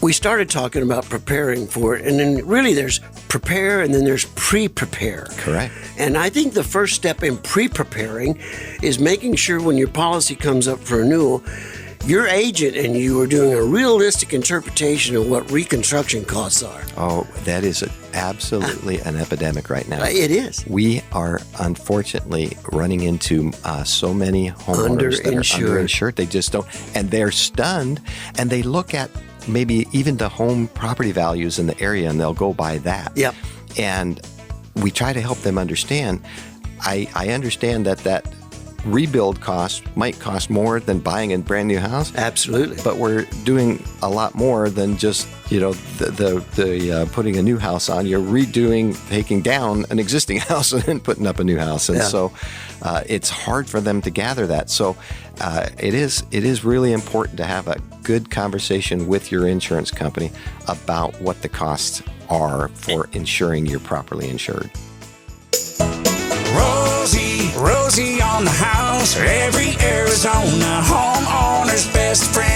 we started talking about preparing for it, and then really there's prepare and then there's pre-prepare. Correct. And I think the first step in pre-preparing is making sure when your policy comes up for renewal, your agent and you are doing a realistic interpretation of what reconstruction costs are. Oh, that is absolutely an epidemic right now. It is. We are unfortunately running into so many homeowners that are underinsured. They just don't, and they're stunned, and they look at maybe even the home property values in the area, and they'll go by that. Yep. And we try to help them understand. I understand that rebuild cost might cost more than buying a brand new house. Absolutely. But we're doing a lot more than just, the putting a new house on. You're redoing, taking down an existing house and then putting up a new house. And so it's hard for them to gather that. So it is really important to have a good conversation with your insurance company about what the costs are for ensuring you're properly insured. Rosie on the house, every Arizona homeowner's best friend.